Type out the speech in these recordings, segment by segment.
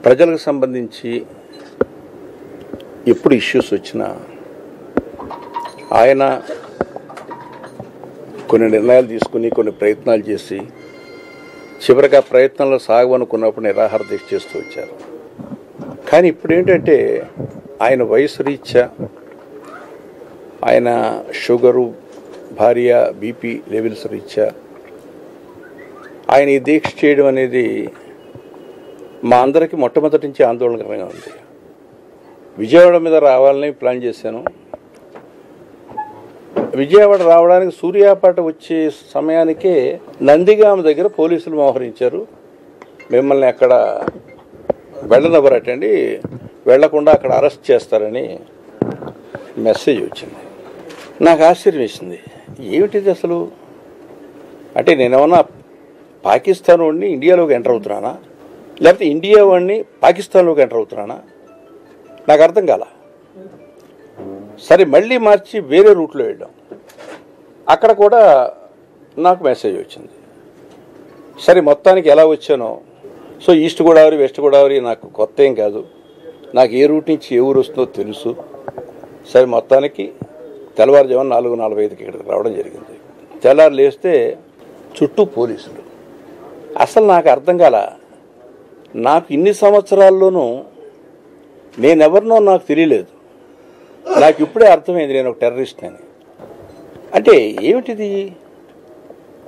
ప్రజలకు సంబంధించి ఎప్పుడు ఇష్యూస్ వచ్చినా ఆయన కొన్ని నిర్ణయాలు తీసుకుని కొన్ని ప్రయత్నాలు చేసి చివరికి ఆ ప్రయత్నంలో సాగవనుకున్నప్పుడు నిరాహార దీక్ష చేస్తూ వచ్చారు. కానీ ఇప్పుడు ఏంటంటే ఆయన వయసు రీత్యా ఆయన షుగరు భార్య బీపీ లెవెల్స్ రీత్యా ఆయన ఈ దీక్ష చేయడం అనేది మా అందరికీ మొట్టమొదటి నుంచి ఆందోళనకరంగా ఉంది. విజయవాడ మీద రావాలని ప్లాన్ చేశాను. విజయవాడ రావడానికి సూర్యాపేట వచ్చే సమయానికే నందిగామ దగ్గర పోలీసులు మోహరించారు. మిమ్మల్ని అక్కడ వెళ్ళనివ్వరటండి, వెళ్లకుండా అక్కడ అరెస్ట్ చేస్తారని మెసేజ్ వచ్చింది. నాకు ఆశ్చర్యం వేసింది, ఏమిటిది అసలు? అంటే నేనేమన్నా పాకిస్తాన్ వాడిని ఇండియాలోకి ఎంటర్ అవుతున్నానా, లేకపోతే ఇండియా వాడిని పాకిస్తాన్లోకి ఎంటర్ అవుతున్నానా? నాకు అర్థం కాల. సరే మళ్ళీ మార్చి వేరే రూట్లో వెళ్ళాం, అక్కడ కూడా నాకు మెసేజ్ వచ్చింది. సరే మొత్తానికి ఎలా వచ్చానో, so east Godavari west Godavari నాకు కొత్త ఏం కాదు, నాకు ఏ రూట్ నుంచి ఏ ఊరు వస్తుందో తెలుసు. సరే మొత్తానికి తెల్లవారుజామున 4:45కి ఇక్కడికి రావడం జరిగింది. తెల్లారు లేస్తే చుట్టూ పోలీసులు. అసలు నాకు అర్థం కాల. నాకు ఇన్ని సంవత్సరాల్లోనూ నేనెవరినో నాకు తెలియలేదు. నాకు ఇప్పుడే అర్థమైంది నేను ఒక టెర్రరిస్ట్ అని. అంటే ఏమిటిది?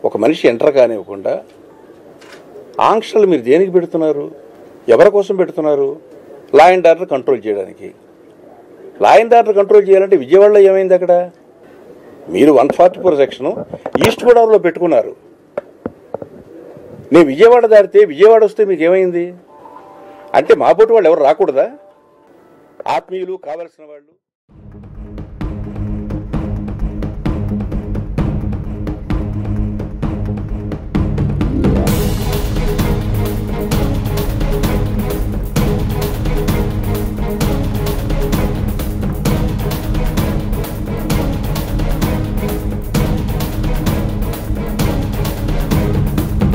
ఒక మనిషి ఎంటర్ కానివ్వకుండా ఆంక్షలు మీరు దేనికి పెడుతున్నారు? ఎవరి కోసం పెడుతున్నారు? లా అండ్ ఆర్డర్ కంట్రోల్ చేయడానికి. లా అండ్ ఆర్డర్ కంట్రోల్ చేయాలంటే విజయవాడలో ఏమైంది? అక్కడ మీరు 144 సెక్షన్ ఈస్ట్ గోదావరిలో పెట్టుకున్నారు. నేను విజయవాడ దాటితే విజయవాడ వస్తే మీకు ఏమైంది? అంటే మా పోటీ వాళ్ళు ఎవరు రాకూడదా? ఆత్మీయులు కావలసిన వాళ్ళు